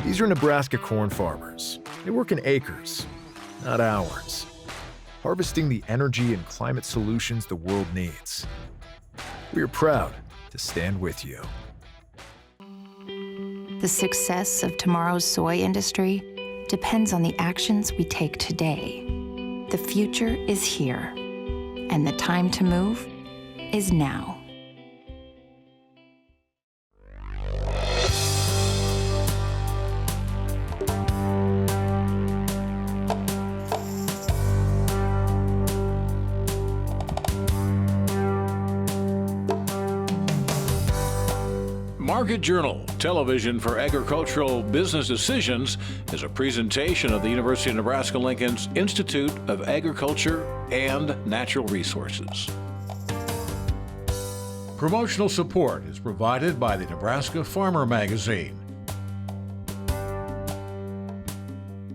These are Nebraska corn farmers. They work in acres, not hours, harvesting the energy and climate solutions the world needs. We are proud to stand with you. The success of tomorrow's soy industry depends on the actions we take today. The future is here, and the time to move is now. Market Journal, television for agricultural business decisions, is a presentation of the University of Nebraska Lincoln's Institute of Agriculture and Natural Resources. Promotional support is provided by the Nebraska Farmer Magazine.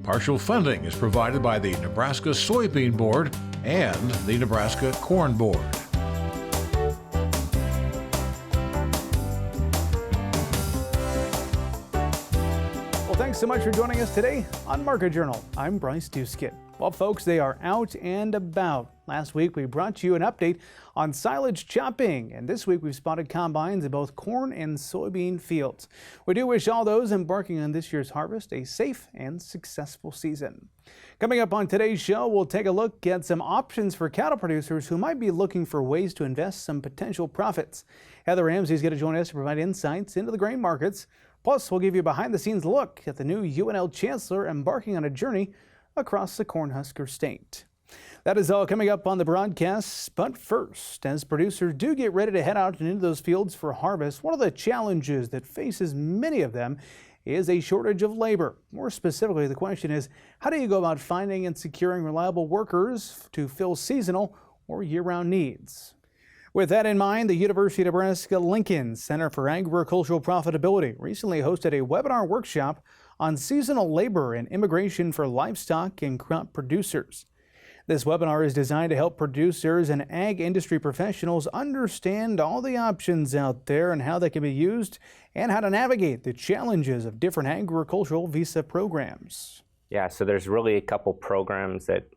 Partial funding is provided by the Nebraska Soybean Board and the Nebraska Corn Board. Thanks so much for joining us today on Market Journal. I'm Bryce Duskin. Well, folks, they are out and about. Last week, we brought you an update on silage chopping, and this week we've spotted combines in both corn and soybean fields. We do wish all those embarking on this year's harvest a safe and successful season. Coming up on today's show, we'll take a look at some options for cattle producers who might be looking for ways to invest some potential profits. Heather Ramsey is going to join us to provide insights into the grain markets. Plus, we'll give you a behind-the-scenes look at the new UNL Chancellor embarking on a journey across the Cornhusker State. That is all coming up on the broadcast, but first, as producers do get ready to head out and into those fields for harvest, one of the challenges that faces many of them is a shortage of labor. More specifically, the question is, how do you go about finding and securing reliable workers to fill seasonal or year-round needs? With that in mind, the University of Nebraska Lincoln Center for Agricultural Profitability recently hosted a webinar workshop on seasonal labor and immigration for livestock and crop producers. This webinar is designed to help producers and ag industry professionals understand all the options out there and how they can be used and how to navigate the challenges of different agricultural visa programs. Yeah, so there's really a couple programs that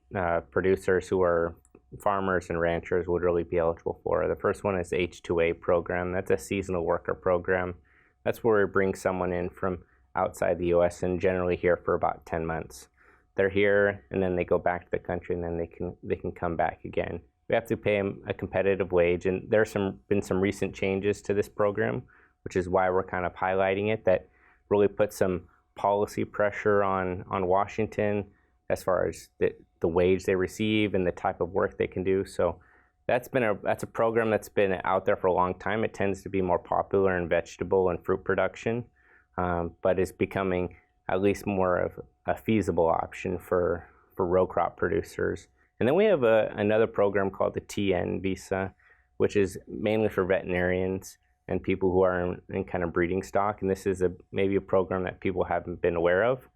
producers who are farmers and ranchers would really be eligible for. The first one is the H-2A program. That's a seasonal worker program. That's where we bring someone in from outside the U.S. and generally here for about 10 months. They're here and then they go back to the country and then they can come back again. We have to pay them a competitive wage, and there's been some recent changes to this program, which is why we're kind of highlighting it, that really put some policy pressure on Washington as far as the wage they receive and the type of work they can do. So that's a program that's been out there for a long time. It tends to be more popular in vegetable and fruit production, but is becoming at least more of a feasible option for row crop producers. And then we have another program called the TN visa, which is mainly for veterinarians and people who are in kind of breeding stock. And this is maybe a program that people haven't been aware of,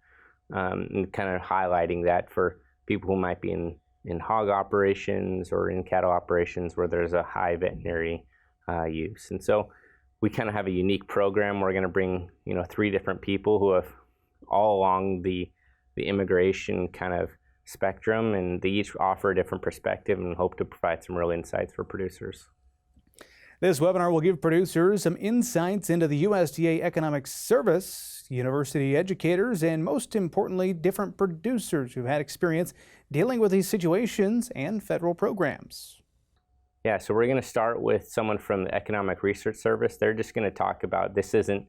and kind of highlighting that for people who might be in hog operations or in cattle operations where there's a high veterinary use. And so we kind of have a unique program. We're going to bring 3 different people who have all along the immigration kind of spectrum, and they each offer a different perspective and hope to provide some real insights for producers. This webinar will give producers some insights into the USDA Economic Service, university educators, and most importantly, different producers who've had experience dealing with these situations and federal programs. Yeah, so we're going to start with someone from the Economic Research Service. They're just going to talk about, this isn't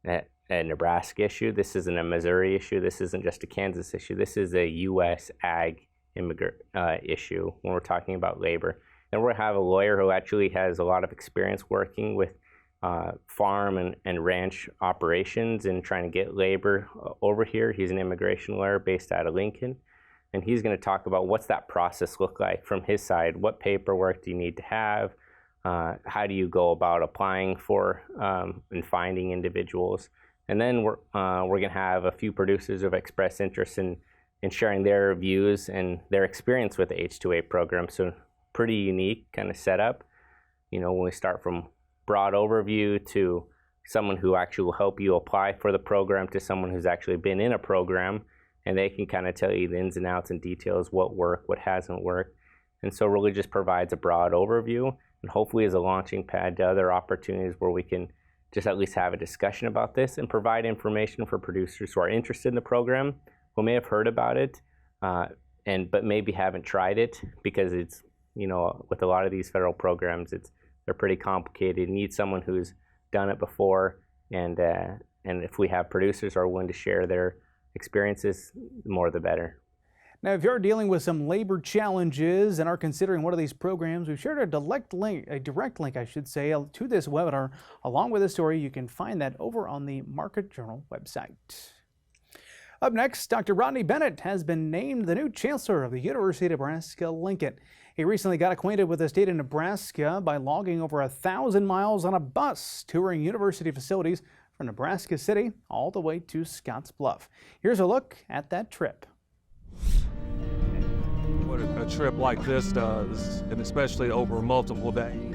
a Nebraska issue, this isn't a Missouri issue, this isn't just a Kansas issue, this is a U.S. ag immigrant issue when we're talking about labor. And we'll have a lawyer who actually has a lot of experience working with farm and ranch operations and trying to get labor over here. He's an immigration lawyer based out of Lincoln. And he's going to talk about what's that process look like from his side. What paperwork do you need to have? How do you go about applying for and finding individuals? And then we're going to have a few producers who have expressed interest in sharing their views and their experience with the H-2A program. So pretty unique kind of setup. When we start from broad overview to someone who actually will help you apply for the program to someone who's actually been in a program, and they can kind of tell you the ins and outs and details, what worked, what hasn't worked. And so really just provides a broad overview, and hopefully is a launching pad to other opportunities where we can just at least have a discussion about this and provide information for producers who are interested in the program, who may have heard about it, but maybe haven't tried it, because it's, with a lot of these federal programs, they're pretty complicated. You need someone who's done it before, and if we have producers who are willing to share their experiences, the more the better. Now, if you're dealing with some labor challenges and are considering one of these programs, we've shared a direct link, to this webinar. Along with the story, you can find that over on the Market Journal website. Up next, Dr. Rodney Bennett has been named the new Chancellor of the University of Nebraska Lincoln. He recently got acquainted with the state of Nebraska by logging over 1,000 miles on a bus, touring university facilities from Nebraska City all the way to Scottsbluff. Here's a look at that trip. What a trip like this does, and especially over multiple days,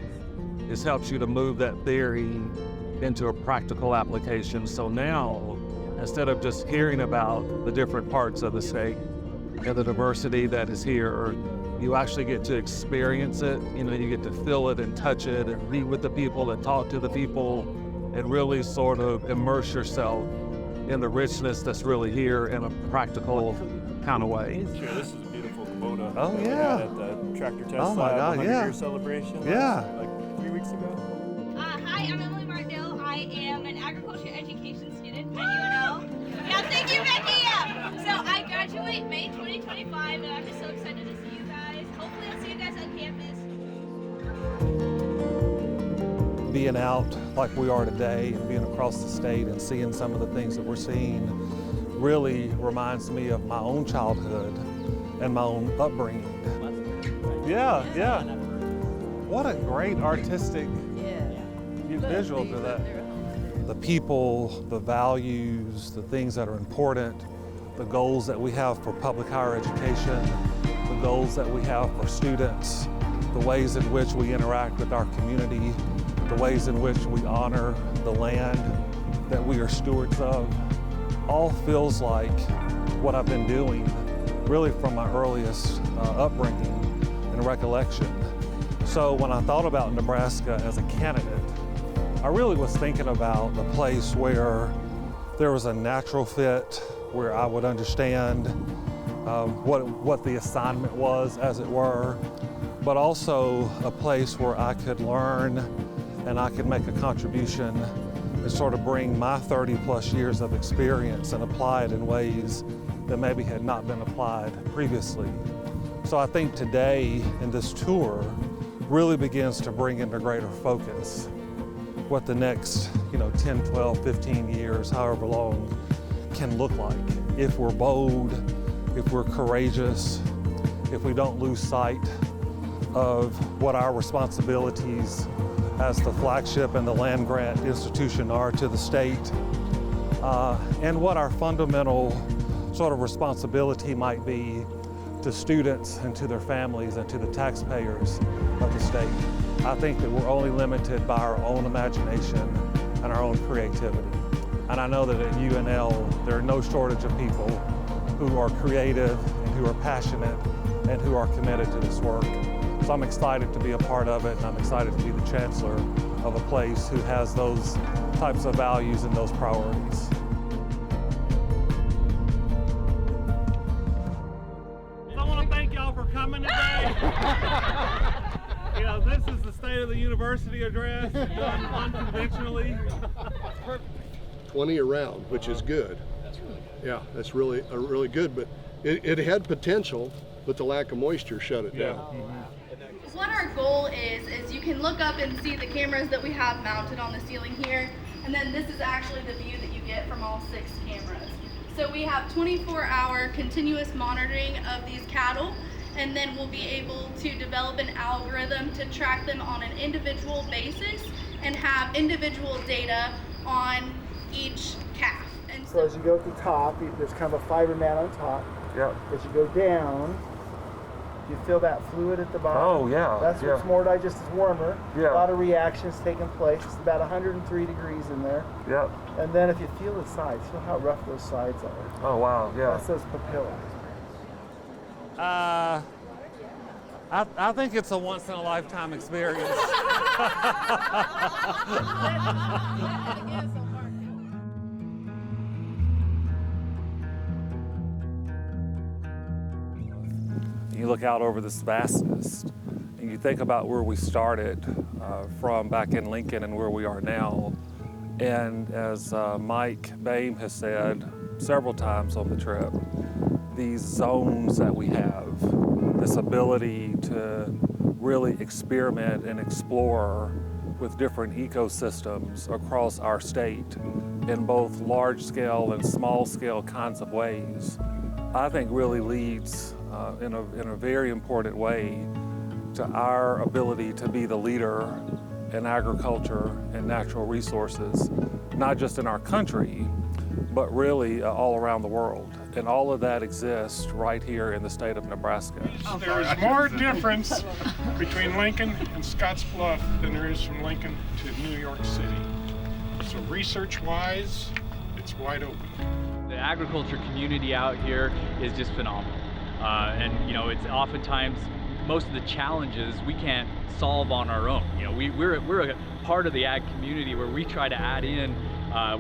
is helps you to move that theory into a practical application. So now, instead of just hearing about the different parts of the state and the diversity that is here, you actually get to experience it. You get to feel it and touch it and be with the people and talk to the people and really sort of immerse yourself in the richness that's really here in a practical kind of way. Sure, this is a beautiful Kubota. Oh, that we yeah. had at the tractor test Oh, my lab, God, 100-year celebration like 3 weeks ago. Hi, I'm Emily Martindale. I am an agriculture education student at UNL. Yeah, thank you, Becky. Yeah. So I graduate May 2025, and I'm just so excited to see you guys. Hopefully I'll see you guys on campus. Being out like we are today and being across the state and seeing some of the things that we're seeing really reminds me of my own childhood and my own upbringing. Yeah. What a great artistic visual to that. The people, the values, the things that are important, the goals that we have for public higher education, the goals that we have for students, the ways in which we interact with our community, the ways in which we honor the land that we are stewards of, all feels like what I've been doing really from my earliest upbringing and recollection. So when I thought about Nebraska as a candidate, I really was thinking about a place where there was a natural fit, where I would understand what the assignment was, as it were, but also a place where I could learn and I could make a contribution and sort of bring my 30+ years of experience and apply it in ways that maybe had not been applied previously. So I think today in this tour really begins to bring into greater focus what the next 10, 12, 15 years, however long, can look like. If we're bold, if we're courageous, if we don't lose sight of what our responsibilities as the flagship and the land grant institution are to the state, and what our fundamental sort of responsibility might be to students and to their families and to the taxpayers of the state. I think that we're only limited by our own imagination and our own creativity. And I know that at UNL, there are no shortage of people who are creative and who are passionate and who are committed to this work. So I'm excited to be a part of it, and I'm excited to be the chancellor of a place who has those types of values and those priorities. I want to thank y'all for coming today. This is the State of the University address, done unconventionally. 20 around, which is good. Yeah, that's really good, but it had potential, but the lack of moisture shut it down. What our goal is you can look up and see the cameras that we have mounted on the ceiling here, and then this is actually the view that you get from all 6 cameras. So we have 24-hour continuous monitoring of these cattle, and then we'll be able to develop an algorithm to track them on an individual basis and have individual data on each calf. And so as you go to the top, there's kind of a fiber mat on top. Yep. As you go down, You feel that fluid at the bottom? Oh, yeah. That's what's more digest is warmer. Yeah. A lot of reactions taking place. It's about 103 degrees in there. Yep. And then if you feel the sides, feel how rough those sides are. Oh, wow, yeah. That's those papillas. I think it's a once-in-a-lifetime experience. You look out over this vastness, and you think about where we started from back in Lincoln and where we are now. And as Mike Boehm has said several times on the trip, these zones that we have, this ability to really experiment and explore with different ecosystems across our state in both large-scale and small-scale kinds of ways, I think really leads in a very important way to our ability to be the leader in agriculture and natural resources, not just in our country, but really all around the world. And all of that exists right here in the state of Nebraska. There is more difference between Lincoln and Scottsbluff than there is from Lincoln to New York City. So research-wise, it's wide open. The agriculture community out here is just phenomenal. And you know, it's oftentimes most of the challenges we can't solve on our own. You know, we're a part of the ag community where we try to add in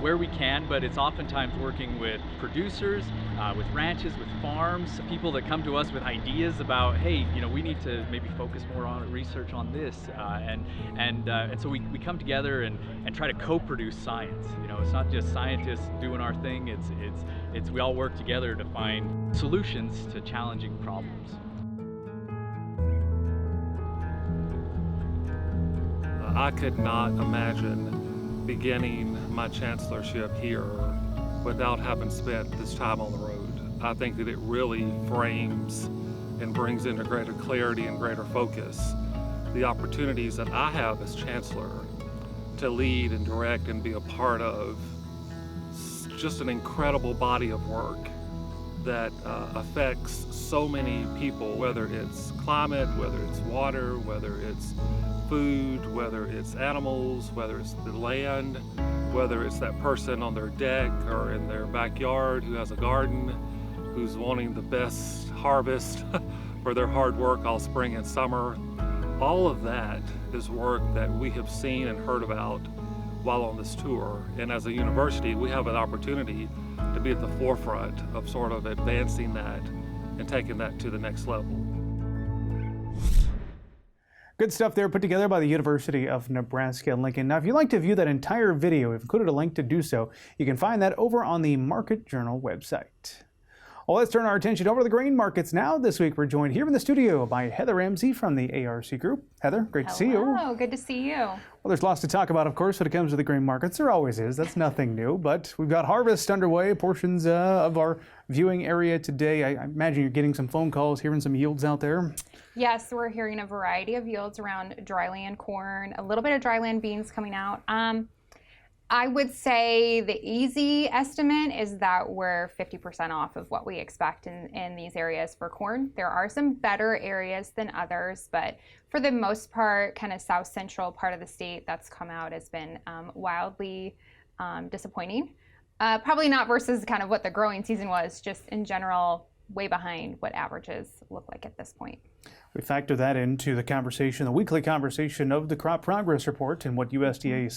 where we can, but it's oftentimes working with producers, with ranches, with farms, people that come to us with ideas about, hey, you know, we need to maybe focus more on research on this, and so we come together and try to co-produce science. You know, it's not just scientists doing our thing. It's we all work together to find solutions to challenging problems. I could not imagine beginning my chancellorship here without having spent this time on the road. I think that it really frames and brings into greater clarity and greater focus the opportunities that I have as chancellor to lead and direct and be a part of just an incredible body of work that affects so many people, whether it's climate, whether it's water, whether it's food, whether it's animals, whether it's the land, whether it's that person on their deck or in their backyard who has a garden, who's wanting the best harvest for their hard work all spring and summer. All of that is work that we have seen and heard about while on this tour. And as a university, we have an opportunity to be at the forefront of sort of advancing that and taking that to the next level. Good stuff there put together by the University of Nebraska Lincoln. Now, if you'd like to view that entire video, we've included a link to do so. You can find that over on the Market Journal website. Well, let's turn our attention over to the grain markets now. This week, we're joined here in the studio by Heather Ramsey from the ARC Group. Heather, great to see you. Hello, good to see you. Well, there's lots to talk about, of course, when it comes to the grain markets. There always is. That's nothing new. But we've got harvest underway, portions of our viewing area today. I imagine you're getting some phone calls, hearing some yields out there. Yes, we're hearing a variety of yields around dryland corn, a little bit of dryland beans coming out. I would say the easy estimate is that we're 50% off of what we expect in these areas for corn. There are some better areas than others, but for the most part, kind of south central part of the state that's come out has been wildly disappointing. Probably not versus kind of what the growing season was, just in general, way behind what averages look like at this point. We factor that into the conversation, the weekly conversation of the crop progress report and what USDA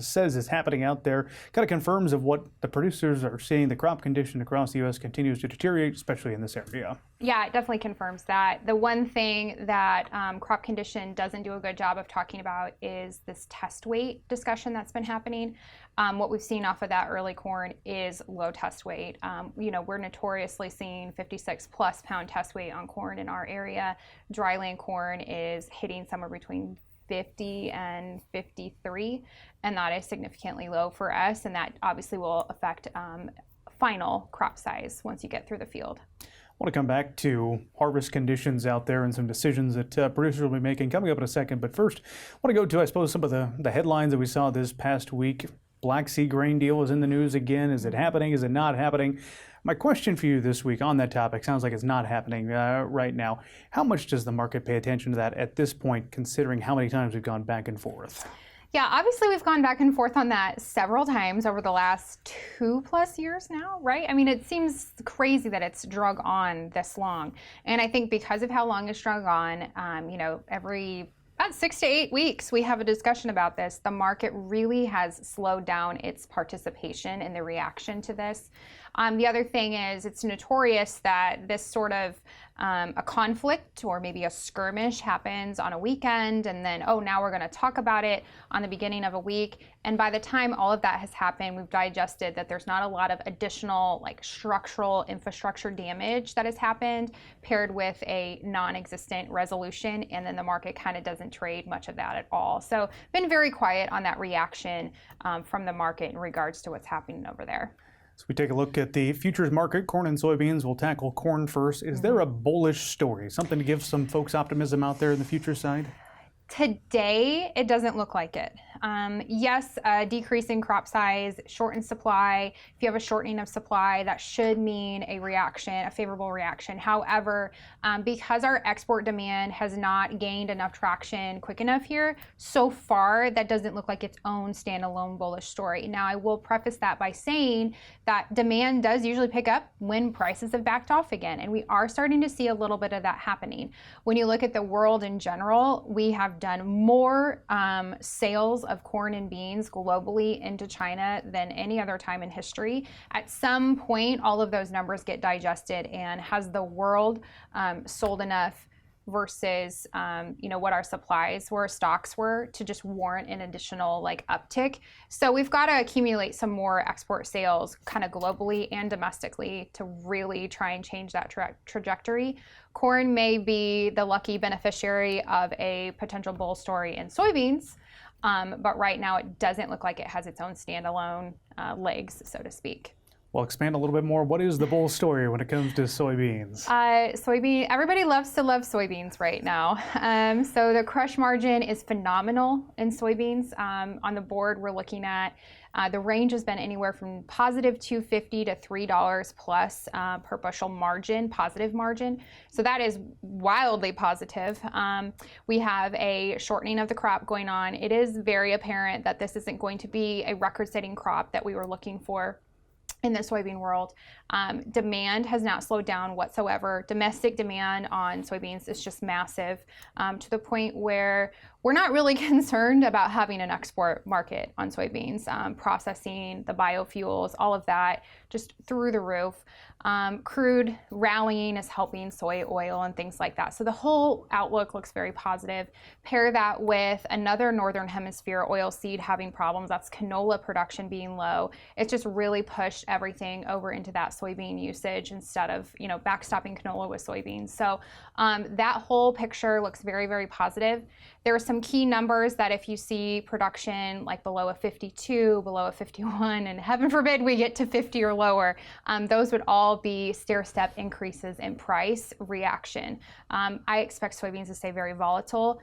says is happening out there. Kind of confirms of what the producers are seeing. The crop condition across the U.S. continues to deteriorate, especially in this area. Yeah, it definitely confirms that. The one thing that crop condition doesn't do a good job of talking about is this test weight discussion that's been happening. What we've seen off of that early corn is low test weight. You know, we're notoriously seeing 56 plus pound test weight on corn in our area. Dryland corn is hitting somewhere between 50 and 53, and that is significantly low for us, and that obviously will affect final crop size once you get through the field. I want to come back to harvest conditions out there and some decisions that producers will be making coming up in a second. But first, I want to go to, I suppose, some of the headlines that we saw this past week. Black Sea grain deal is in the news again. Is it happening? Is it not happening? My question for you this week on that topic, sounds like it's not happening right now. How much does the market pay attention to that at this point, considering how many times we've gone back and forth? Yeah, obviously we've gone back and forth on that several times over the last 2+ years now, right? I mean, it seems crazy that it's drug on this long. And I think because of how long it's drug on, every about 6 to 8 weeks, we have a discussion about this. The market really has slowed down its participation in the reaction to this. The other thing is it's notorious that this sort of a conflict or maybe a skirmish happens on a weekend, and then, oh, now we're going to talk about it on the beginning of a week. And by the time all of that has happened, we've digested that there's not a lot of additional structural infrastructure damage that has happened paired with a non-existent resolution, and then the market kind of doesn't trade much of that at all. So been very quiet on that reaction from the market in regards to what's happening over there. So we take a look at the futures market, corn and soybeans. We'll tackle corn first. Is there a bullish story, something to give some folks optimism out there in the future side? Today, it doesn't look like it. Yes, a decrease in crop size, shortened supply. If you have a shortening of supply, that should mean a reaction, a favorable reaction. However, because our export demand has not gained enough traction quick enough here, so far, that doesn't look like its own standalone bullish story. Now, I will preface that by saying that demand does usually pick up when prices have backed off again, and we are starting to see a little bit of that happening. When you look at the world in general, we have done more sales of corn and beans globally into China than any other time in history. At some point, all of those numbers get digested, and has the world sold enough versus what our supplies were, stocks were, to just warrant an additional uptick. So we've got to accumulate some more export sales kind of globally and domestically to really try and change that trajectory. Corn may be the lucky beneficiary of a potential bull story in soybeans, but right now it doesn't look like it has its own standalone legs, so to speak. Well, expand a little bit more. What is the bull story when it comes to soybeans? Everybody loves to love soybeans right now. So the crush margin is phenomenal in soybeans. On the board, we're looking at the range has been anywhere from positive $2.50 to $3 plus per bushel margin, positive margin. So that is wildly positive. We have a shortening of the crop going on. It is very apparent that this isn't going to be a record-setting crop that we were looking for in the soybean world. Demand has not slowed down whatsoever. Domestic demand on soybeans is just massive, to the point where we're not really concerned about having an export market on soybeans. Processing, the biofuels, all of that, just through the roof. Crude rallying is helping soy oil and things like that. So the whole outlook looks very positive. Pair that with another northern hemisphere oil seed having problems. That's canola production being low. It's just really pushed everything over into that soybean usage instead of backstopping canola with soybeans. So that whole picture looks very, very positive. There are some key numbers that if you see production below a 52, below a 51, and heaven forbid we get to 50 or lower, those would all be stair-step increases in price reaction. I expect soybeans to stay very volatile.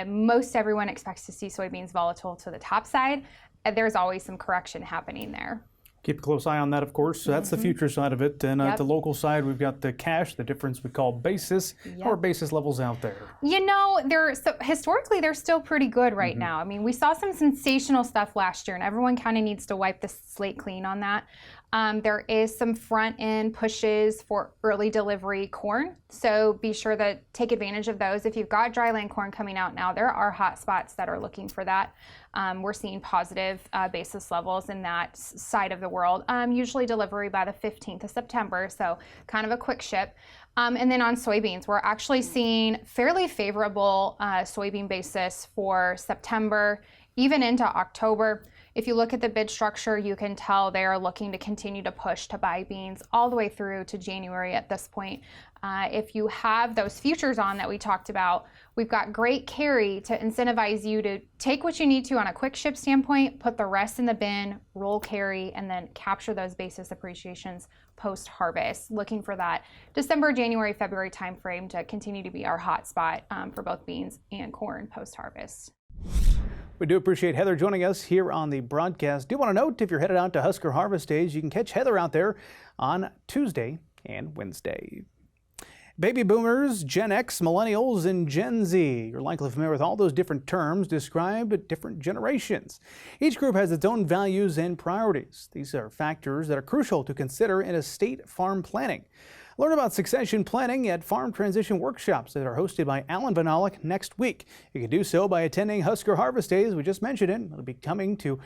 Most everyone expects to see soybeans volatile to the top side. There's always some correction happening there. Keep a close eye on that, of course. So that's the future side of it. And at the local side, we've got the cash, the difference we call basis. How are basis levels out there? Historically, they're still pretty good right now. I mean, we saw some sensational stuff last year, and everyone kind of needs to wipe the slate clean on that. There is some front-end pushes for early delivery corn, so be sure to take advantage of those. If you've got dryland corn coming out now, there are hot spots that are looking for that. We're seeing positive basis levels in that side of the world, usually delivery by the 15th of September, so kind of a quick ship. And then on soybeans, we're actually seeing fairly favorable soybean basis for September, even into October. If you look at the bid structure, you can tell they are looking to continue to push to buy beans all the way through to January at this point. If you have those futures on that we talked about, we've got great carry to incentivize you to take what you need to on a quick ship standpoint, put the rest in the bin, roll carry, and then capture those basis appreciations post-harvest. Looking for that December, January, February timeframe to continue to be our hot spot for both beans and corn post-harvest. We do appreciate Heather joining us here on the broadcast. Do want to note, if you're headed out to Husker Harvest Days, you can catch Heather out there on Tuesday and Wednesday. Baby boomers, Gen X, millennials, and Gen Z. You're likely familiar with all those different terms describe different generations. Each group has its own values and priorities. These are factors that are crucial to consider in estate farm planning. Learn about succession planning at farm transition workshops that are hosted by Alan Van Alec next week. You can do so by attending Husker Harvest Days. We just mentioned it. It'll be coming to,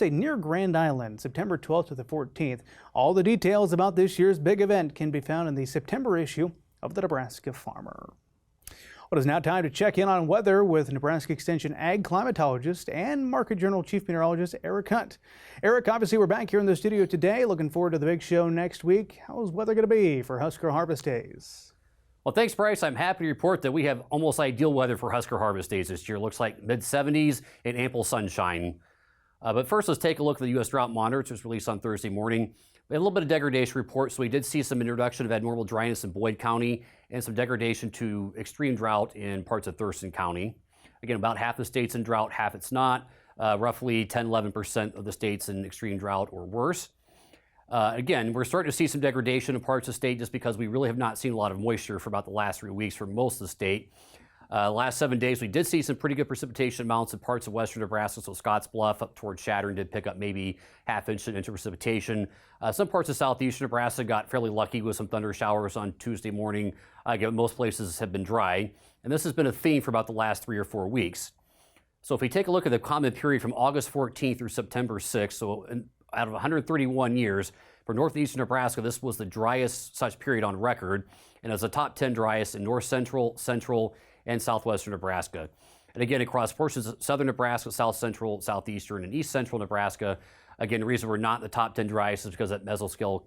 near Grand Island, September 12th to the 14th. All the details about this year's big event can be found in the September issue of the Nebraska Farmer. Well, it is now time to check in on weather with Nebraska Extension AG Climatologist and Market Journal Chief Meteorologist Eric Hunt. Eric, obviously we're back here in the studio today. Looking forward to the big show next week. How's weather going to be for Husker Harvest Days? Well, thanks, Bryce. I'm happy to report that we have almost ideal weather for Husker Harvest Days this year. Looks like mid-70s and ample sunshine. But first, let's take a look at the U.S. Drought Monitor, which was released on Thursday morning. We had a little bit of degradation report, so we did see some introduction of abnormal dryness in Boyd County and some degradation to extreme drought in parts of Thurston County. Again, about half the state's in drought, half it's not. Roughly 10-11% of the state's in extreme drought or worse. Again, we're starting to see some degradation in parts of the state just because we really have not seen a lot of moisture for about the last 3 weeks for most of the state. Last 7 days, we did see some pretty good precipitation amounts in parts of western Nebraska, so Scottsbluff up towards Chattern did pick up maybe half-inch to inch of precipitation. Some parts of southeastern Nebraska got fairly lucky with some thunder showers on Tuesday morning. Again, most places have been dry, and this has been a theme for about the last 3 or 4 weeks. So if we take a look at the common period from August 14th through September 6th, so out of 131 years, for northeastern Nebraska, this was the driest such period on record, and it's the top 10 driest in north central, central, and southwestern Nebraska. And again, across portions of southern Nebraska, south central, southeastern, and east central Nebraska. Again, the reason we're not in the top 10 driest is because of that mesoscale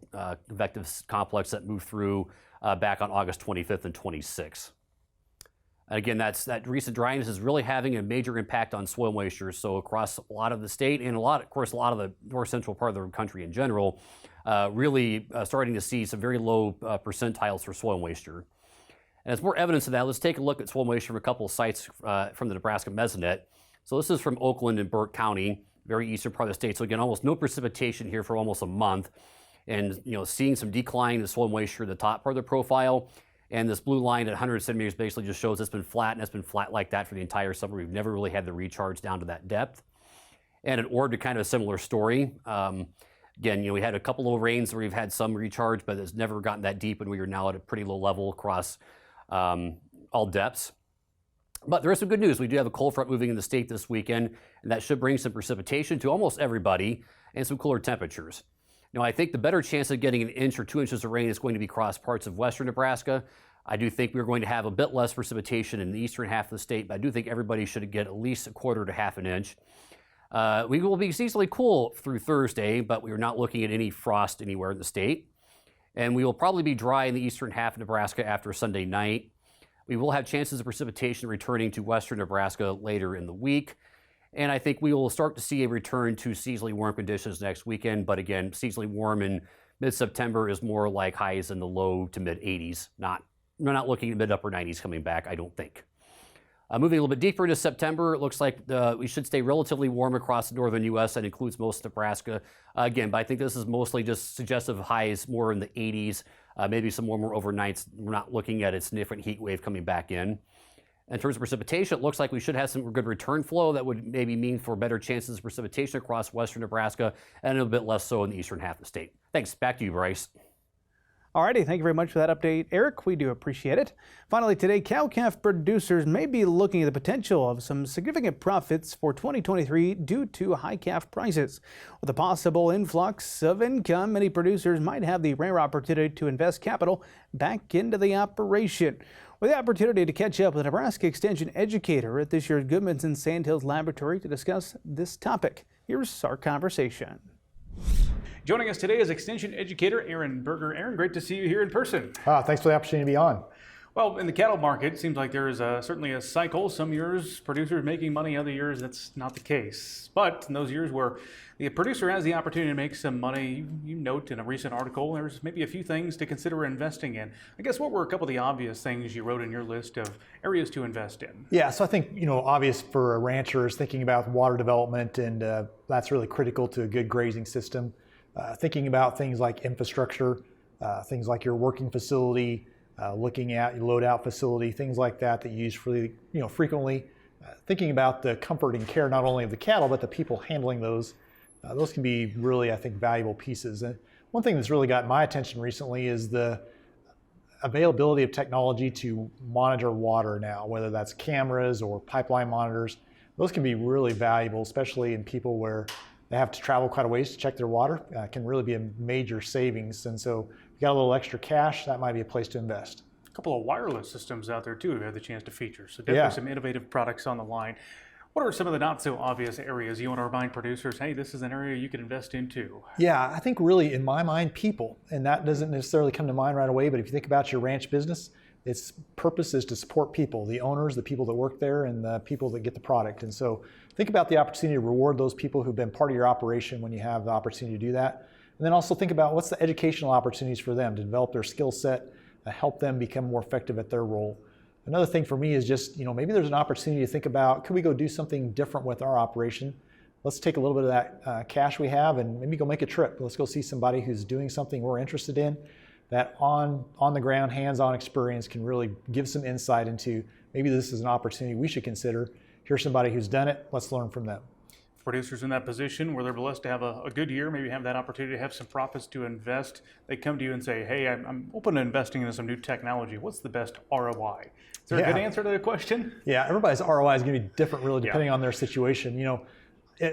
convective complex that moved through back on August 25th and 26th. And again, that recent dryness is really having a major impact on soil moisture. So across a lot of the state and a lot of the north central part of the country in general, really starting to see some very low percentiles for soil moisture. And as more evidence of that, let's take a look at soil moisture from a couple of sites from the Nebraska Mesonet. So this is from Oakland and Burke County, very eastern part of the state. So again, almost no precipitation here for almost a month. And seeing some decline in soil moisture in the top part of the profile. And this blue line at 100 centimeters basically just shows it's been flat, and it's been flat like that for the entire summer. We've never really had the recharge down to that depth. And at Ord, kind of a similar story. Again, we had a couple of rains where we've had some recharge, but it's never gotten that deep, and we are now at a pretty low level across all depths. But there is some good news. We do have a cold front moving in the state this weekend, and that should bring some precipitation to almost everybody and some cooler temperatures. Now, I think the better chance of getting 1 inch or 2 inches of rain is going to be across parts of western Nebraska. I do think we're going to have a bit less precipitation in the eastern half of the state, but I do think everybody should get at least 1/4 to 1/2 inch. We will be seasonally cool through Thursday, but we are not looking at any frost anywhere in the state. And we will probably be dry in the eastern half of Nebraska after Sunday night. We will have chances of precipitation returning to western Nebraska later in the week. And I think we will start to see a return to seasonally warm conditions next weekend. But again, seasonally warm in mid-September is more like highs in the low to mid-80s. We're not looking at mid-upper 90s coming back, I don't think. Moving a little bit deeper into September, it looks like we should stay relatively warm across the northern U.S. That includes most of Nebraska. Again, but I think this is mostly just suggestive of highs more in the 80s, maybe some warmer overnights. We're not looking at a significant heat wave coming back in. In terms of precipitation, it looks like we should have some good return flow that would maybe mean for better chances of precipitation across western Nebraska and a bit less so in the eastern half of the state. Thanks. Back to you, Bryce. Alrighty, thank you very much for that update, Eric. We do appreciate it. Finally today, cow-calf producers may be looking at the potential of some significant profits for 2023 due to high calf prices. With a possible influx of income, many producers might have the rare opportunity to invest capital back into the operation. With the opportunity to catch up with a Nebraska Extension educator at this year's Goodmanson Sandhills Laboratory to discuss this topic. Here's our conversation. Joining us today is Extension educator Aaron Berger. Aaron, great to see you here in person. Thanks for the opportunity to be on. Well, in the cattle market, it seems like there is certainly a cycle. Some years, producers making money, other years, that's not the case. But in those years where the producer has the opportunity to make some money, you note in a recent article, there's maybe a few things to consider investing in. I guess what were a couple of the obvious things you wrote in your list of areas to invest in? Yeah, so I think, obvious for a rancher is thinking about water development, and that's really critical to a good grazing system. Thinking about things like infrastructure, things like your working facility, looking at your load-out facility, things like that you use frequently. Thinking about the comfort and care not only of the cattle, but the people handling those. Those can be really, I think, valuable pieces. And one thing that's really gotten my attention recently is the availability of technology to monitor water now, whether that's cameras or pipeline monitors. Those can be really valuable, especially in people where they have to travel quite a ways to check their water. Can really be a major savings. And so if you got a little extra cash, that might be a place to invest. A couple of wireless systems out there too we had the chance to feature. So definitely some innovative products on the line. What are some of the not so obvious areas you want to remind producers, hey, this is an area you can invest into? Yeah, I think really in my mind, people, and that doesn't necessarily come to mind right away, but if you think about your ranch business, its purpose is to support people, the owners, the people that work there, and the people that get the product. And so think about the opportunity to reward those people who've been part of your operation when you have the opportunity to do that. And then also think about what's the educational opportunities for them to develop their skill set, help them become more effective at their role. Another thing for me is just, maybe there's an opportunity to think about, could we go do something different with our operation? Let's take a little bit of that cash we have and maybe go make a trip. Let's go see somebody who's doing something we're interested in. That on the ground, hands-on experience can really give some insight into maybe this is an opportunity we should consider. Here's somebody who's done it. Let's learn from them. Producers in that position where they're blessed to have a good year, maybe have that opportunity to have some profits to invest, they come to you and say, hey, I'm open to investing in some new technology. What's the best ROI? Is there a good answer to the question? Yeah, everybody's ROI is going to be different really depending on their situation.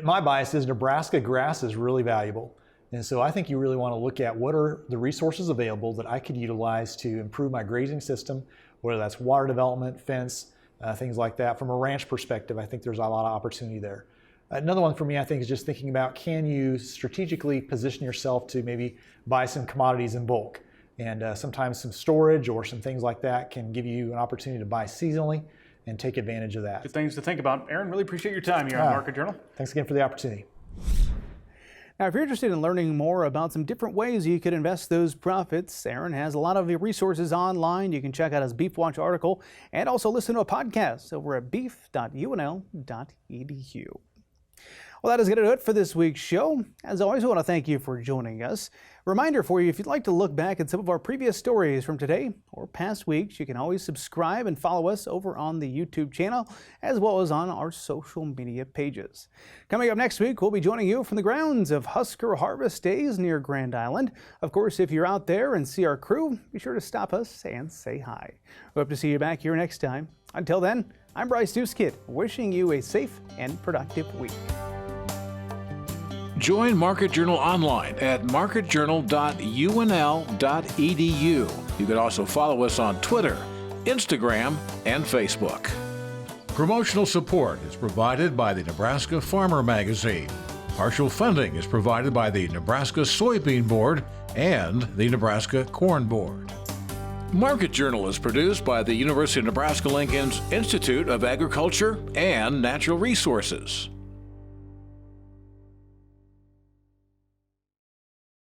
My bias is Nebraska grass is really valuable. And so I think you really want to look at what are the resources available that I could utilize to improve my grazing system, whether that's water development, fence, things like that. From a ranch perspective, I think there's a lot of opportunity there. Another one for me, I think, is just thinking about, can you strategically position yourself to maybe buy some commodities in bulk? And sometimes some storage or some things like that can give you an opportunity to buy seasonally and take advantage of that. Good things to think about. Aaron, really appreciate your time here on Market Journal. Thanks again for the opportunity. Now, if you're interested in learning more about some different ways you could invest those profits, Aaron has a lot of resources online. You can check out his Beef Watch article and also listen to a podcast over at beef.unl.edu. Well, that is going to do it for this week's show. As always, I want to thank you for joining us. Reminder for you, if you'd like to look back at some of our previous stories from today or past weeks, you can always subscribe and follow us over on the YouTube channel, as well as on our social media pages. Coming up next week, we'll be joining you from the grounds of Husker Harvest Days near Grand Island. Of course, if you're out there and see our crew, be sure to stop us and say hi. We hope to see you back here next time. Until then, I'm Bryce Duskett, wishing you a safe and productive week. Join Market Journal online at marketjournal.unl.edu. You can also follow us on Twitter, Instagram, and Facebook. Promotional support is provided by the Nebraska Farmer Magazine. Partial funding is provided by the Nebraska Soybean Board and the Nebraska Corn Board. Market Journal is produced by the University of Nebraska Lincoln's Institute of Agriculture and Natural Resources.